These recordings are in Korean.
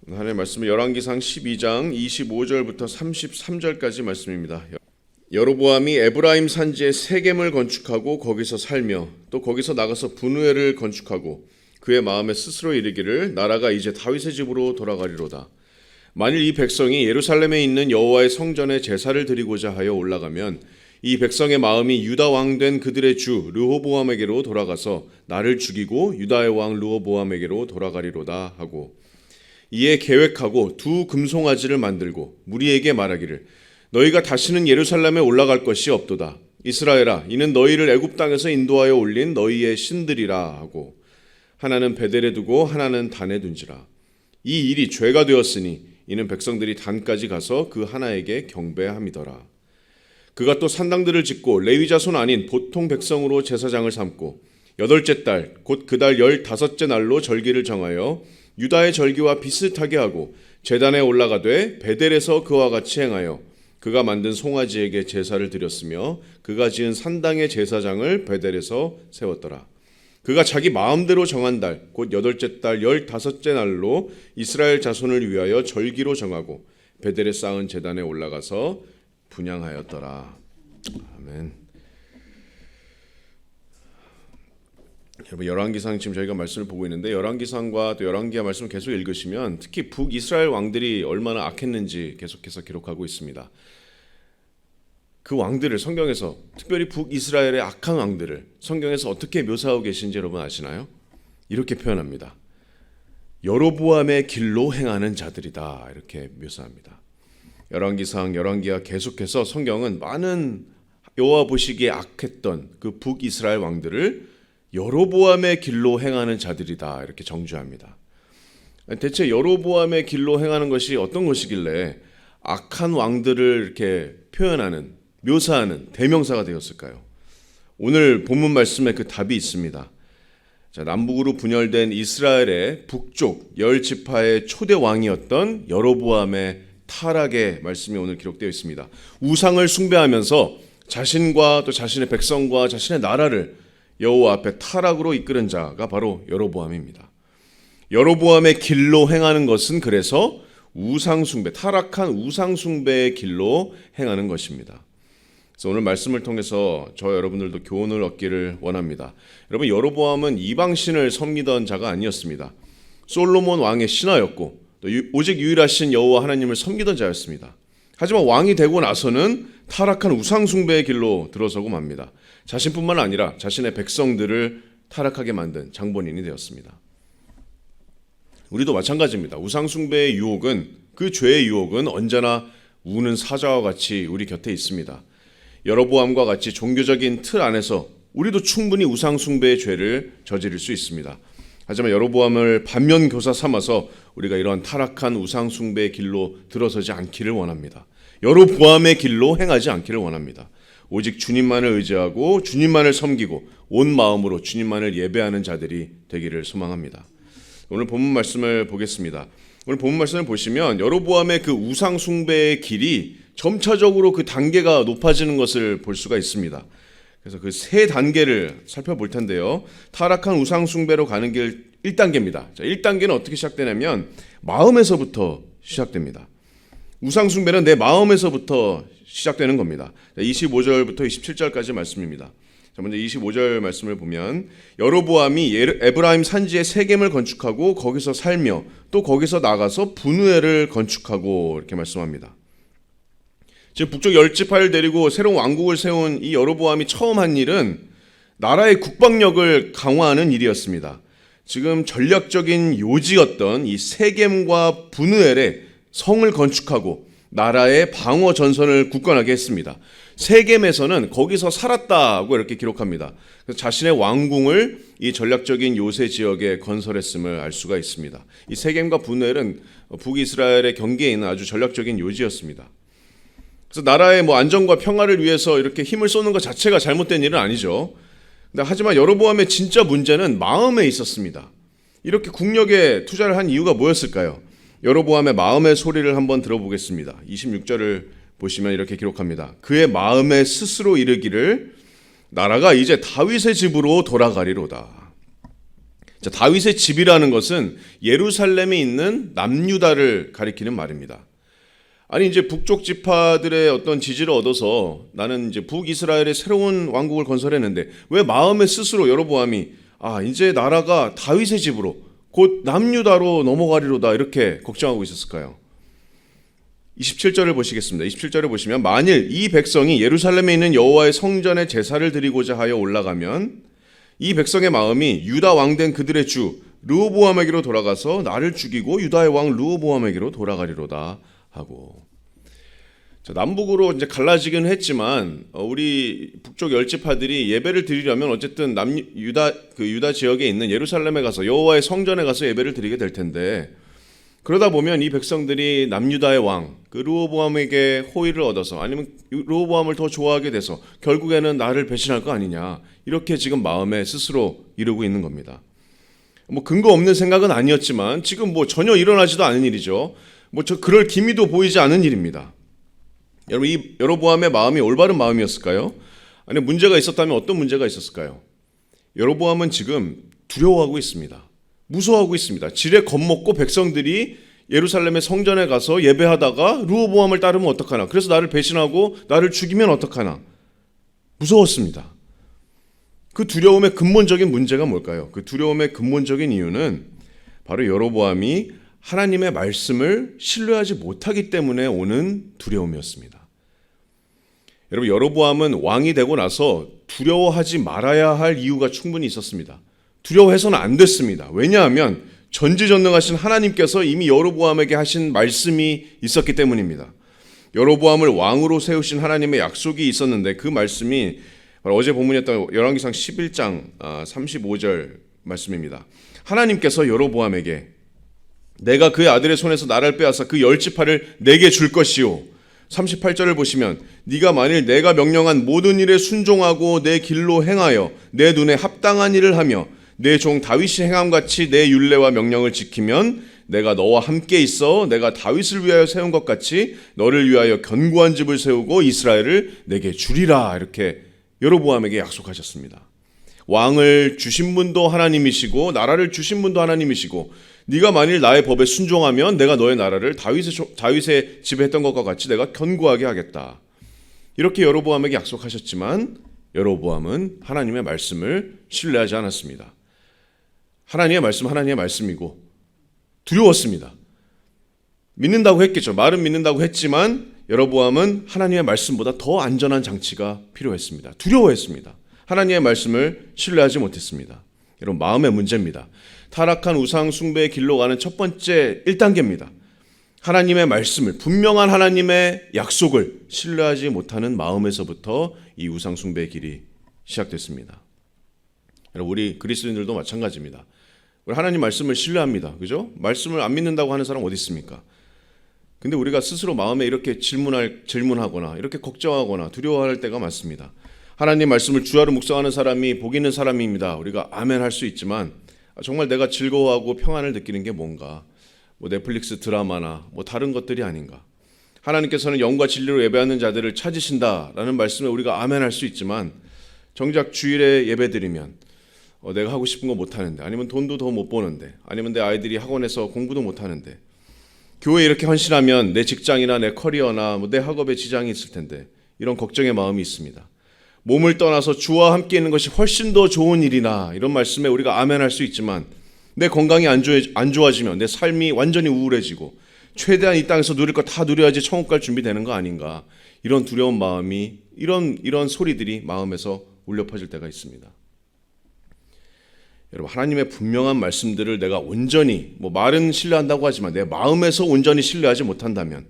하나님의 말씀은 열왕기상 12장 25절부터 33절까지 말씀입니다. 여로보암이 에브라임 산지에 세겜을 건축하고 거기서 살며 또 거기서 나가서 분우엘을 건축하고 그의 마음에 스스로 이르기를 나라가 이제 다윗의 집으로 돌아가리로다. 만일 이 백성이 예루살렘에 있는 여호와의 성전에 제사를 드리고자 하여 올라가면 이 백성의 마음이 유다 왕 된 그들의 주 르호보암에게로 돌아가서 나를 죽이고 유다의 왕 르호보암에게로 돌아가리로다 하고, 이에 계획하고 두 금송아지를 만들고 무리에게 말하기를 너희가 다시는 예루살렘에 올라갈 것이 없도다. 이스라엘아, 이는 너희를 애굽 땅에서 인도하여 올린 너희의 신들이라 하고, 하나는 베델에 두고 하나는 단에 둔지라. 이 일이 죄가 되었으니 이는 백성들이 단까지 가서 그 하나에게 경배함이더라. 그가 또 산당들을 짓고 레위 자손 아닌 보통 백성으로 제사장을 삼고 여덟째 달 곧 그 달 15째 날로 절기를 정하여 유다의 절기와 비슷하게 하고 제단에 올라가되 베델에서 그와 같이 행하여 그가 만든 송아지에게 제사를 드렸으며 그가 지은 산당의 제사장을 베델에서 세웠더라. 그가 자기 마음대로 정한 달 곧 여덟째 달 15째 날로 이스라엘 자손을 위하여 절기로 정하고 베델에 쌓은 제단에 올라가서 분향하였더라. 아멘. 여러분, 열왕기상 지금 저희가 말씀을 보고 있는데 열왕기상과 또 열왕기하 말씀을 계속 읽으시면 특히 북이스라엘 왕들이 얼마나 악했는지 계속해서 기록하고 있습니다. 그 왕들을 성경에서, 특별히 북이스라엘의 악한 왕들을 성경에서 어떻게 묘사하고 계신지 여러분 아시나요? 이렇게 표현합니다. 여로보암의 길로 행하는 자들이다, 이렇게 묘사합니다. 열왕기상, 열왕기하 계속해서 성경은 많은 여호와 보시기에 악했던 그 북이스라엘 왕들을 여로보암의 길로 행하는 자들이다, 이렇게 정죄합니다. 대체 여로보암의 길로 행하는 것이 어떤 것이길래 악한 왕들을 이렇게 표현하는, 묘사하는 대명사가 되었을까요? 오늘 본문 말씀에 그 답이 있습니다. 자, 남북으로 분열된 이스라엘의 북쪽 10지파의 초대 왕이었던 여로보암의 타락의 말씀이 오늘 기록되어 있습니다. 우상을 숭배하면서 자신과 또 자신의 백성과 자신의 나라를 여호와 앞에 타락으로 이끄는 자가 바로 여로보암입니다. 여로보암의 길로 행하는 것은 그래서 우상숭배, 타락한 우상숭배의 길로 행하는 것입니다. 그래서 오늘 말씀을 통해서 저 여러분들도 교훈을 얻기를 원합니다. 여러분, 여로보암은 이방신을 섬기던 자가 아니었습니다. 솔로몬 왕의 신하였고 또 오직 유일하신 여호와 하나님을 섬기던 자였습니다. 하지만 왕이 되고 나서는 타락한 우상숭배의 길로 들어서고 맙니다. 자신뿐만 아니라 자신의 백성들을 타락하게 만든 장본인이 되었습니다. 우리도 마찬가지입니다. 우상숭배의 유혹은, 그 죄의 유혹은 언제나 우는 사자와 같이 우리 곁에 있습니다. 여로보암과 같이 종교적인 틀 안에서 우리도 충분히 우상숭배의 죄를 저지를 수 있습니다. 하지만 여로보암을 반면교사 삼아서 우리가 이러한 타락한 우상숭배의 길로 들어서지 않기를 원합니다. 여로보암의 길로 행하지 않기를 원합니다. 오직 주님만을 의지하고 주님만을 섬기고 온 마음으로 주님만을 예배하는 자들이 되기를 소망합니다. 오늘 본문 말씀을 보겠습니다. 오늘 본문 말씀을 보시면 여로보암의 그 우상숭배의 길이 점차적으로 그 단계가 높아지는 것을 볼 수가 있습니다. 그래서 그 세 단계를 살펴볼 텐데요. 타락한 우상숭배로 가는 길 1단계입니다. 자, 1단계는 어떻게 시작되냐면 마음에서부터 시작됩니다. 우상숭배는 내 마음에서부터 시작되는 겁니다. 25절부터 27절까지 말씀입니다. 자, 먼저 25절 말씀을 보면 여로보암이 에브라임 산지에 세겜을 건축하고 거기서 살며 또 거기서 나가서 분우엘을 건축하고 이렇게 말씀합니다. 지금 북쪽 10지파를 데리고 새로운 왕국을 세운 이 여로보암이 처음 한 일은 나라의 국방력을 강화하는 일이었습니다. 지금 전략적인 요지였던 이 세겜과 분우엘에 성을 건축하고 나라의 방어 전선을 굳건하게 했습니다. 세겜에서는 거기서 살았다고 이렇게 기록합니다. 그래서 자신의 왕궁을 이 전략적인 요새 지역에 건설했음을 알 수가 있습니다. 이 세겜과 분우엘은 북이스라엘의 경계에 있는 아주 전략적인 요지였습니다. 그래서 나라의 안정과 평화를 위해서 이렇게 힘을 쏟는 것 자체가 잘못된 일은 아니죠. 하지만 여로보암의 진짜 문제는 마음에 있었습니다. 이렇게 국력에 투자를 한 이유가 뭐였을까요? 여로보암의 마음의 소리를 한번 들어보겠습니다. 26절을 보시면 이렇게 기록합니다. 그의 마음에 스스로 이르기를 나라가 이제 다윗의 집으로 돌아가리로다. 자, 다윗의 집이라는 것은 예루살렘에 있는 남유다를 가리키는 말입니다. 아니 이제 북쪽 지파들의 어떤 지지를 얻어서 나는 이제 북이스라엘의 새로운 왕국을 건설했는데 왜 마음에 스스로 여로보암이 이제 나라가 다윗의 집으로 곧 남유다로 넘어가리로다 이렇게 걱정하고 있었을까요? 27절을 보시겠습니다. 27절을 보시면 만일 이 백성이 예루살렘에 있는 여호와의 성전에 제사를 드리고자 하여 올라가면 이 백성의 마음이 유다 왕된 그들의 주 르호보암에게로 돌아가서 나를 죽이고 유다의 왕 르호보암에게로 돌아가리로다 하고. 자, 남북으로 이제 갈라지긴 했지만 우리 북쪽 열지파들이 예배를 드리려면 어쨌든 유다 지역에 있는 예루살렘에 가서 여호와의 성전에 가서 예배를 드리게 될 텐데, 그러다 보면 이 백성들이 남유다의 왕 그 르호보암에게 호의를 얻어서 아니면 르호보암을 더 좋아하게 돼서 결국에는 나를 배신할 거 아니냐, 이렇게 지금 마음에 스스로 이르고 있는 겁니다. 뭐 근거 없는 생각은 아니었지만 지금 뭐 전혀 일어나지도 않은 일이죠. 그럴 기미도 보이지 않은 일입니다. 여러분, 이 여로보암의 마음이 올바른 마음이었을까요? 아니, 문제가 있었다면 어떤 문제가 있었을까요? 여로보암은 지금 두려워하고 있습니다. 무서워하고 있습니다. 지레 겁먹고 백성들이 예루살렘의 성전에 가서 예배하다가 르호보암을 따르면 어떡하나, 그래서 나를 배신하고 나를 죽이면 어떡하나, 무서웠습니다. 그 두려움의 근본적인 문제가 뭘까요? 그 두려움의 근본적인 이유는 바로 여로보암이 하나님의 말씀을 신뢰하지 못하기 때문에 오는 두려움이었습니다. 여러분, 여로보암은 왕이 되고 나서 두려워하지 말아야 할 이유가 충분히 있었습니다. 두려워해서는 안 됐습니다. 왜냐하면 전지전능하신 하나님께서 이미 여로보암에게 하신 말씀이 있었기 때문입니다. 여로보암을 왕으로 세우신 하나님의 약속이 있었는데 그 말씀이 바로 어제 본문이었던 열왕기상 11장 35절 말씀입니다. 하나님께서 여로보암에게 내가 그의 아들의 손에서 나라를 빼앗아 그 열 지파를 내게 줄 것이요. 38절을 보시면 네가 만일 내가 명령한 모든 일에 순종하고 내 길로 행하여 내 눈에 합당한 일을 하며 내 종 다윗이 행함같이 내 율례와 명령을 지키면 내가 너와 함께 있어 내가 다윗을 위하여 세운 것 같이 너를 위하여 견고한 집을 세우고 이스라엘을 내게 주리라, 이렇게 여로보암에게 약속하셨습니다. 왕을 주신 분도 하나님이시고 나라를 주신 분도 하나님이시고 네가 만일 나의 법에 순종하면 내가 너의 나라를 다윗의 집에 했던 것과 같이 내가 견고하게 하겠다, 이렇게 여로보암에게 약속하셨지만 여로보암은 하나님의 말씀을 신뢰하지 않았습니다. 하나님의 말씀 하나님의 말씀이고 두려웠습니다. 믿는다고 했겠죠. 말은 믿는다고 했지만 여로보암은 하나님의 말씀보다 더 안전한 장치가 필요했습니다. 두려워했습니다. 하나님의 말씀을 신뢰하지 못했습니다. 여러분, 마음의 문제입니다. 타락한 우상 숭배의 길로 가는 첫 번째 1단계입니다. 하나님의 말씀을, 분명한 하나님의 약속을 신뢰하지 못하는 마음에서부터 이 우상 숭배의 길이 시작됐습니다. 여러분, 우리 그리스도인들도 마찬가지입니다. 우리 하나님 말씀을 신뢰합니다. 그죠? 말씀을 안 믿는다고 하는 사람 어디 있습니까? 근데 우리가 스스로 마음에 이렇게 질문하거나 이렇게 걱정하거나 두려워할 때가 많습니다. 하나님 말씀을 주야로 묵상하는 사람이 복 있는 사람입니다. 우리가 아멘 할 수 있지만 정말 내가 즐거워하고 평안을 느끼는 게 뭔가? 넷플릭스 드라마나 다른 것들이 아닌가? 하나님께서는 영과 진리로 예배하는 자들을 찾으신다라는 말씀에 우리가 아멘 할 수 있지만 정작 주일에 예배드리면 내가 하고 싶은 거 못하는데, 아니면 돈도 더 못 버는데, 아니면 내 아이들이 학원에서 공부도 못하는데, 교회에 이렇게 헌신하면 내 직장이나 내 커리어나 내 학업에 지장이 있을 텐데, 이런 걱정의 마음이 있습니다. 몸을 떠나서 주와 함께 있는 것이 훨씬 더 좋은 일이나, 이런 말씀에 우리가 아멘 할 수 있지만 내 건강이 안 좋아지면 내 삶이 완전히 우울해지고 최대한 이 땅에서 누릴 거 다 누려야지 천국 갈 준비되는 거 아닌가, 이런 두려운 마음이, 이런 소리들이 마음에서 울려 퍼질 때가 있습니다. 여러분, 하나님의 분명한 말씀들을 내가 온전히, 말은 신뢰한다고 하지만 내 마음에서 온전히 신뢰하지 못한다면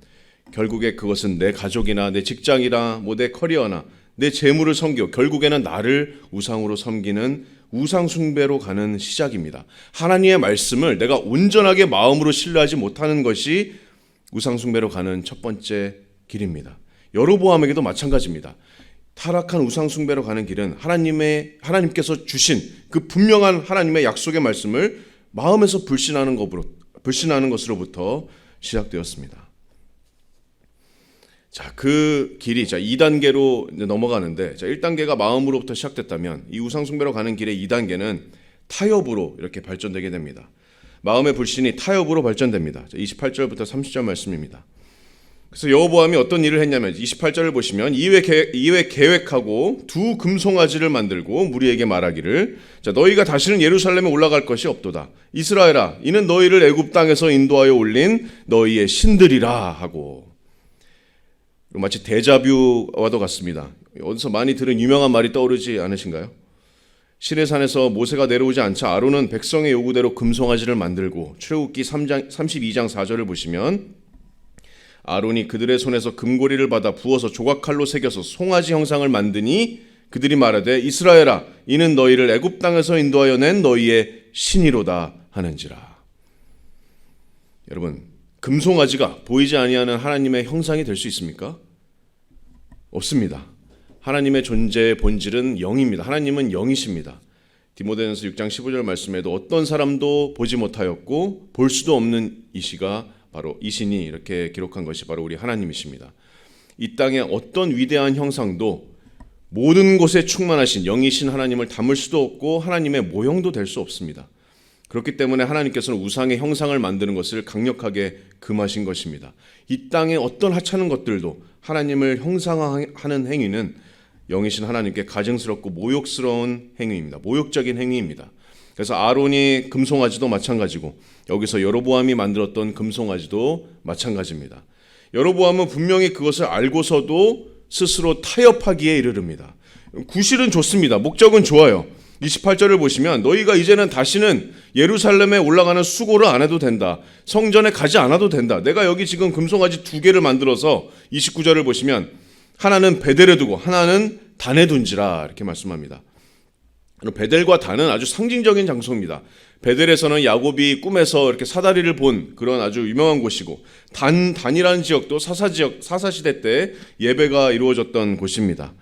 결국에 그것은 내 가족이나 내 직장이나 내 커리어나 내 재물을 섬기고 결국에는 나를 우상으로 섬기는 우상 숭배로 가는 시작입니다. 하나님의 말씀을 내가 온전하게 마음으로 신뢰하지 못하는 것이 우상 숭배로 가는 첫 번째 길입니다. 여로보암에게도 마찬가지입니다. 타락한 우상 숭배로 가는 길은 하나님께서 주신 그 분명한 하나님의 약속의 말씀을 마음에서 불신하는 것으로부터 시작되었습니다. 자, 그 길이 2단계로 넘어가는데, 1단계가 마음으로부터 시작됐다면 이 우상 숭배로 가는 길의 2단계는 타협으로 이렇게 발전되게 됩니다. 마음의 불신이 타협으로 발전됩니다. 28절부터 30절 말씀입니다. 그래서 여로보암이 어떤 일을 했냐면 28절을 보시면 이외 계획하고 두 금송아지를 만들고 무리에게 말하기를 너희가 다시는 예루살렘에 올라갈 것이 없도다. 이스라엘아, 이는 너희를 애굽 땅에서 인도하여 올린 너희의 신들이라 하고. 마치 데자뷰와도 같습니다. 어디서 많이 들은 유명한 말이 떠오르지 않으신가요? 시내산에서 모세가 내려오지 않자 아론은 백성의 요구대로 금송아지를 만들고, 출애굽기 32장 4절을 보시면 아론이 그들의 손에서 금고리를 받아 부어서 조각칼로 새겨서 송아지 형상을 만드니 그들이 말하되 이스라엘아, 이는 너희를 애굽 땅에서 인도하여 낸 너희의 신이로다 하는지라. 여러분, 금송아지가 보이지 아니하는 하나님의 형상이 될 수 있습니까? 없습니다. 하나님의 존재의 본질은 영입니다. 하나님은 영이십니다. 디모데전서 6장 15절 말씀에도 어떤 사람도 보지 못하였고 볼 수도 없는 이시가 바로 이 신이 이렇게 기록한 것이 바로 우리 하나님이십니다. 이 땅의 어떤 위대한 형상도 모든 곳에 충만하신 영이신 하나님을 담을 수도 없고 하나님의 모형도 될 수 없습니다. 그렇기 때문에 하나님께서는 우상의 형상을 만드는 것을 강력하게 금하신 것입니다. 이 땅의 어떤 하찮은 것들도 하나님을 형상화하는 행위는 영이신 하나님께 가증스럽고 모욕스러운 행위입니다. 모욕적인 행위입니다. 그래서 아론이 금송아지도 마찬가지고 여기서 여로보암이 만들었던 금송아지도 마찬가지입니다. 여로보암은 분명히 그것을 알고서도 스스로 타협하기에 이르릅니다. 구실은 좋습니다. 목적은 좋아요. 28절을 보시면 너희가 이제는 다시는 예루살렘에 올라가는 수고를 안 해도 된다. 성전에 가지 않아도 된다. 내가 여기 지금 금송아지 2개를 만들어서 29절을 보시면 하나는 베델에 두고 하나는 단에 둔지라 이렇게 말씀합니다. 베델과 단은 아주 상징적인 장소입니다. 베델에서는 야곱이 꿈에서 이렇게 사다리를 본 그런 아주 유명한 곳이고, 단이라는 지역도 사사시대 때 예배가 이루어졌던 곳입니다.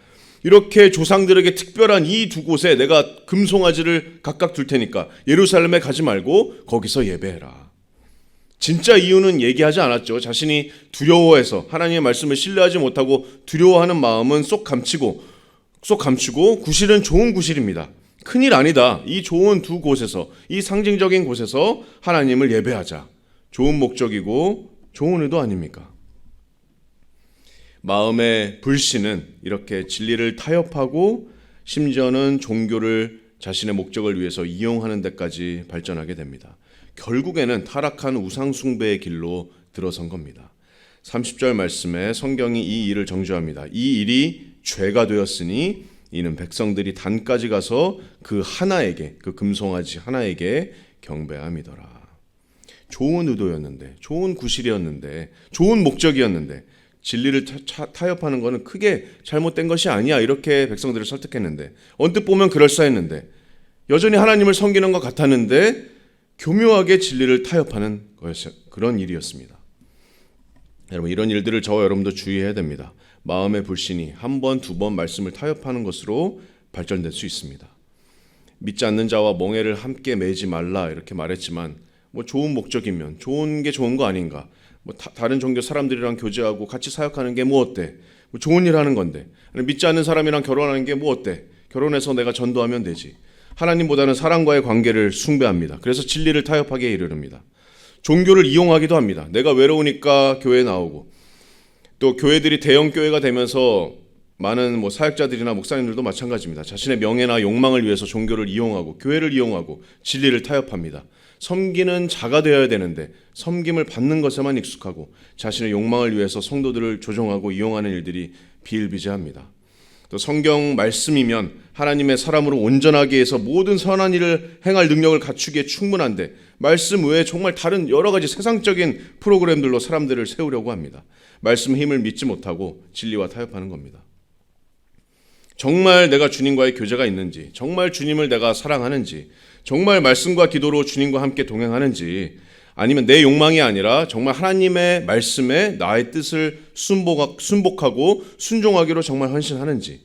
이렇게 조상들에게 특별한 이 두 곳에 내가 금송아지를 각각 둘 테니까 예루살렘에 가지 말고 거기서 예배해라. 진짜 이유는 얘기하지 않았죠. 자신이 두려워해서 하나님의 말씀을 신뢰하지 못하고 두려워하는 마음은 쏙 감추고 구실은 좋은 구실입니다. 큰일 아니다. 이 좋은 두 곳에서, 이 상징적인 곳에서 하나님을 예배하자. 좋은 목적이고 좋은 의도 아닙니까? 마음의 불신은 이렇게 진리를 타협하고 심지어는 종교를 자신의 목적을 위해서 이용하는 데까지 발전하게 됩니다. 결국에는 타락한 우상 숭배의 길로 들어선 겁니다. 30절 말씀에 성경이 이 일을 정죄합니다. 이 일이 죄가 되었으니 이는 백성들이 단까지 가서 그 하나에게, 그 금송아지 하나에게 경배함이더라. 좋은 의도였는데, 좋은 구실이었는데, 좋은 목적이었는데 진리를 타협하는 것은 크게 잘못된 것이 아니야, 이렇게 백성들을 설득했는데, 언뜻 보면 그럴싸했는데, 여전히 하나님을 섬기는 것 같았는데 교묘하게 진리를 타협하는 그런 일이었습니다. 여러분, 이런 일들을 저와 여러분도 주의해야 됩니다. 마음의 불신이 한 번, 두 번 말씀을 타협하는 것으로 발전될 수 있습니다. 믿지 않는 자와 멍에를 함께 매지 말라 이렇게 말했지만, 좋은 목적이면 좋은 게 좋은 거 아닌가? 다른 종교 사람들이랑 교제하고 같이 사역하는 게 어때? 좋은 일 하는 건데. 믿지 않는 사람이랑 결혼하는 게 어때? 결혼해서 내가 전도하면 되지. 하나님보다는 사람과의 관계를 숭배합니다. 그래서 진리를 타협하게 이르릅니다. 종교를 이용하기도 합니다. 내가 외로우니까 교회에 나오고, 또 교회들이 대형 교회가 되면서 많은 사역자들이나 목사님들도 마찬가지입니다. 자신의 명예나 욕망을 위해서 종교를 이용하고 교회를 이용하고 진리를 타협합니다. 섬기는 자가 되어야 되는데 섬김을 받는 것에만 익숙하고 자신의 욕망을 위해서 성도들을 조종하고 이용하는 일들이 비일비재합니다. 또 성경 말씀이면 하나님의 사람으로 온전하게 해서 모든 선한 일을 행할 능력을 갖추기에 충분한데, 말씀 외에 정말 다른 여러 가지 세상적인 프로그램들로 사람들을 세우려고 합니다. 말씀 힘을 믿지 못하고 진리와 타협하는 겁니다. 정말 내가 주님과의 교제가 있는지, 정말 주님을 내가 사랑하는지, 정말 말씀과 기도로 주님과 함께 동행하는지, 아니면 내 욕망이 아니라 정말 하나님의 말씀에 나의 뜻을 순복하고 순종하기로 정말 헌신하는지,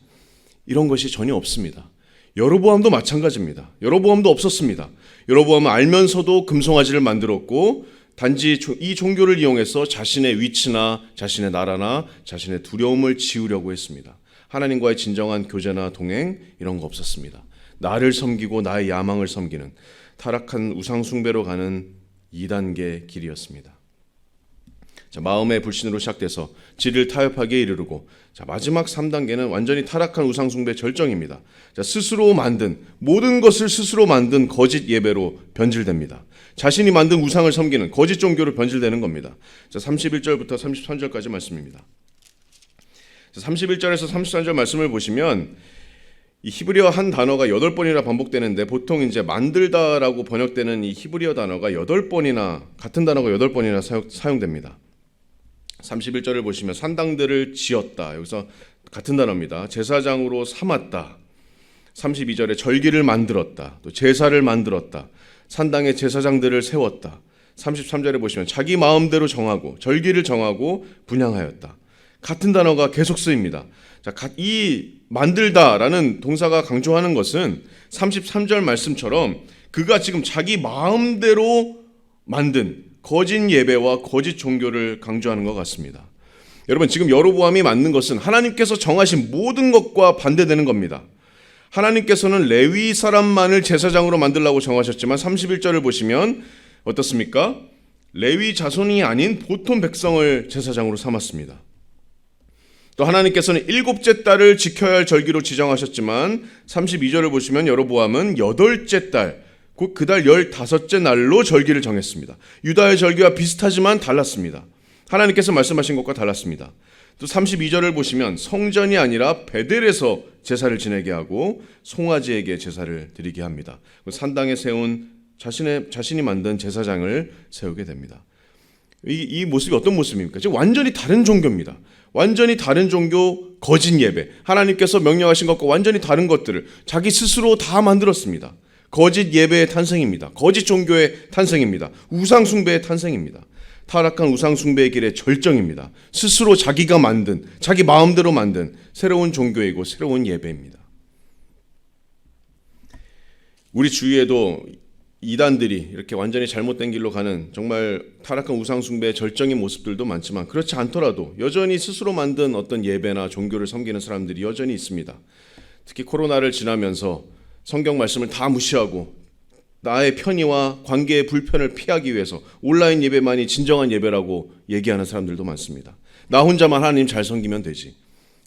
이런 것이 전혀 없습니다. 여로보암도 마찬가지입니다. 여로보암도 없었습니다. 여로보암은 알면서도 금송아지를 만들었고 단지 이 종교를 이용해서 자신의 위치나 자신의 나라나 자신의 두려움을 지우려고 했습니다. 하나님과의 진정한 교제나 동행, 이런 거 없었습니다. 나를 섬기고 나의 야망을 섬기는 타락한 우상 숭배로 가는 2단계 길이었습니다. 자, 마음의 불신으로 시작돼서 질을 타협하기에 이르르고, 자, 마지막 3단계는 완전히 타락한 우상 숭배 절정입니다. 자, 스스로 만든 모든 것을 스스로 만든 거짓 예배로 변질됩니다. 자신이 만든 우상을 섬기는 거짓 종교로 변질되는 겁니다. 자, 31절부터 33절까지 말씀입니다. 자, 31절에서 33절 말씀을 보시면 이 히브리어 한 단어가 8번이나 반복되는데, 보통 이제 만들다라고 번역되는 이 히브리어 단어가 8번이나, 같은 단어가 8번이나 사용됩니다. 31절을 보시면 산당들을 지었다, 여기서 같은 단어입니다. 제사장으로 삼았다. 32절에 절기를 만들었다, 또 제사를 만들었다, 산당에 제사장들을 세웠다. 33절에 보시면 자기 마음대로 정하고 절기를 정하고 분향하였다. 같은 단어가 계속 쓰입니다. 자, 이 만들다라는 동사가 강조하는 것은 33절 말씀처럼 그가 지금 자기 마음대로 만든 거짓 예배와 거짓 종교를 강조하는 것 같습니다. 여러분, 지금 여로보암이 만든 것은 하나님께서 정하신 모든 것과 반대되는 겁니다. 하나님께서는 레위 사람만을 제사장으로 만들라고 정하셨지만 31절을 보시면 어떻습니까? 레위 자손이 아닌 보통 백성을 제사장으로 삼았습니다. 또 하나님께서는 7째 달을 지켜야 할 절기로 지정하셨지만 32절을 보시면 여로보암은 8째 달, 곧 그 달 15째 날로 절기를 정했습니다. 유다의 절기와 비슷하지만 달랐습니다. 하나님께서 말씀하신 것과 달랐습니다. 또 32절을 보시면 성전이 아니라 베델에서 제사를 지내게 하고 송아지에게 제사를 드리게 합니다. 산당에 세운 자신이 만든 제사장을 세우게 됩니다. 이 모습이 어떤 모습입니까? 지금 완전히 다른 종교입니다. 완전히 다른 종교, 거짓 예배, 하나님께서 명령하신 것과 완전히 다른 것들을 자기 스스로 다 만들었습니다. 거짓 예배의 탄생입니다. 거짓 종교의 탄생입니다. 우상 숭배의 탄생입니다. 타락한 우상 숭배의 길의 절정입니다. 스스로 자기가 만든, 자기 마음대로 만든 새로운 종교이고 새로운 예배입니다. 우리 주위에도 이단들이 이렇게 완전히 잘못된 길로 가는 정말 타락한 우상 숭배의 절정인 모습들도 많지만, 그렇지 않더라도 여전히 스스로 만든 어떤 예배나 종교를 섬기는 사람들이 여전히 있습니다. 특히 코로나를 지나면서 성경 말씀을 다 무시하고 나의 편의와 관계의 불편을 피하기 위해서 온라인 예배만이 진정한 예배라고 얘기하는 사람들도 많습니다. 나 혼자만 하나님 잘 섬기면 되지.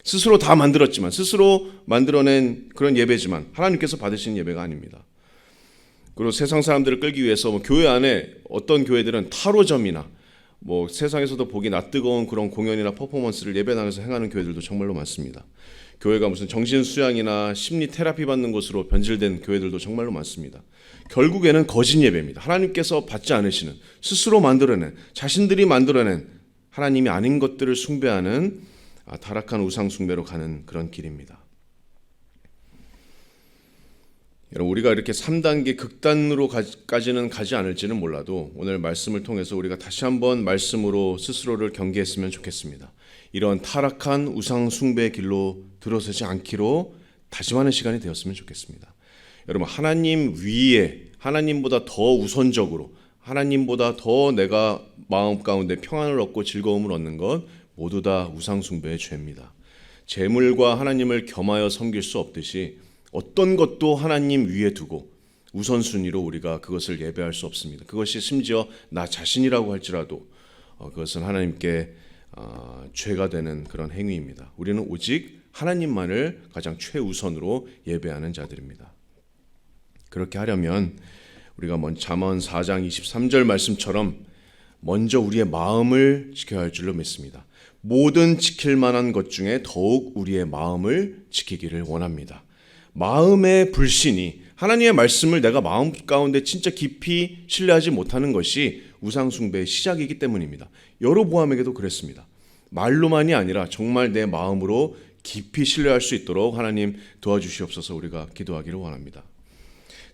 스스로 다 만들었지만, 스스로 만들어낸 그런 예배지만 하나님께서 받으시는 예배가 아닙니다. 그리고 세상 사람들을 끌기 위해서 교회 안에 어떤 교회들은 타로점이나 세상에서도 보기 낯뜨거운 그런 공연이나 퍼포먼스를 예배당에서 행하는 교회들도 정말로 많습니다. 교회가 무슨 정신 수양이나 심리 테라피 받는 곳으로 변질된 교회들도 정말로 많습니다. 결국에는 거짓 예배입니다. 하나님께서 받지 않으시는, 스스로 만들어낸, 자신들이 만들어낸 하나님이 아닌 것들을 숭배하는 타락한 우상 숭배로 가는 그런 길입니다. 여러분, 우리가 이렇게 3단계 극단으로까지는 가지 않을지는 몰라도 오늘 말씀을 통해서 우리가 다시 한번 말씀으로 스스로를 경계했으면 좋겠습니다. 이런 타락한 우상 숭배의 길로 들어서지 않기로 다짐하는 시간이 되었으면 좋겠습니다. 여러분, 하나님 위에, 하나님보다 더 우선적으로, 하나님보다 더 내가 마음 가운데 평안을 얻고 즐거움을 얻는 것 모두 다 우상 숭배의 죄입니다. 재물과 하나님을 겸하여 섬길 수 없듯이 어떤 것도 하나님 위에 두고 우선순위로 우리가 그것을 예배할 수 없습니다. 그것이 심지어 나 자신이라고 할지라도 그것은 하나님께 죄가 되는 그런 행위입니다. 우리는 오직 하나님만을 가장 최우선으로 예배하는 자들입니다. 그렇게 하려면 우리가 잠언 4장 23절 말씀처럼 먼저 우리의 마음을 지켜야 할 줄로 믿습니다. 모든 지킬 만한 것 중에 더욱 우리의 마음을 지키기를 원합니다. 마음의 불신이, 하나님의 말씀을 내가 마음 가운데 진짜 깊이 신뢰하지 못하는 것이 우상 숭배의 시작이기 때문입니다. 여로보암에게도 그랬습니다. 말로만이 아니라 정말 내 마음으로 깊이 신뢰할 수 있도록 하나님 도와주시옵소서 우리가 기도하기를 원합니다.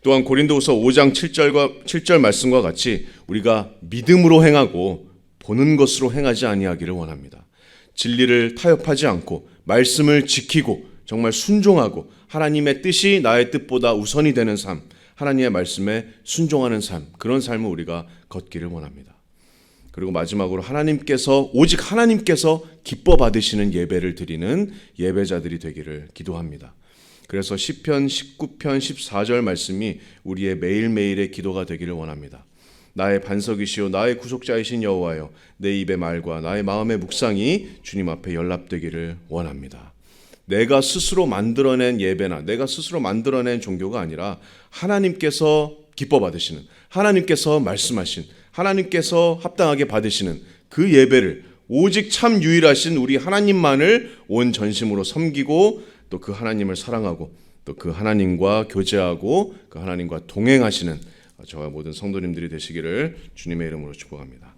또한 고린도후서 5장 7절 말씀과 같이 우리가 믿음으로 행하고 보는 것으로 행하지 아니하기를 원합니다. 진리를 타협하지 않고 말씀을 지키고 정말 순종하고 하나님의 뜻이 나의 뜻보다 우선이 되는 삶, 하나님의 말씀에 순종하는 삶, 그런 삶을 우리가 걷기를 원합니다. 그리고 마지막으로 오직 하나님께서 기뻐 받으시는 예배를 드리는 예배자들이 되기를 기도합니다. 그래서 시편 19편 14절 말씀이 우리의 매일매일의 기도가 되기를 원합니다. 나의 반석이시오 나의 구속자이신 여호와여, 내 입의 말과 나의 마음의 묵상이 주님 앞에 연락되기를 원합니다. 내가 스스로 만들어낸 예배나 내가 스스로 만들어낸 종교가 아니라 하나님께서 기뻐 받으시는, 하나님께서 말씀하신, 하나님께서 합당하게 받으시는 그 예배를 오직 참 유일하신 우리 하나님만을 온 전심으로 섬기고 또 그 하나님을 사랑하고 또 그 하나님과 교제하고 그 하나님과 동행하시는 저와 모든 성도님들이 되시기를 주님의 이름으로 축복합니다.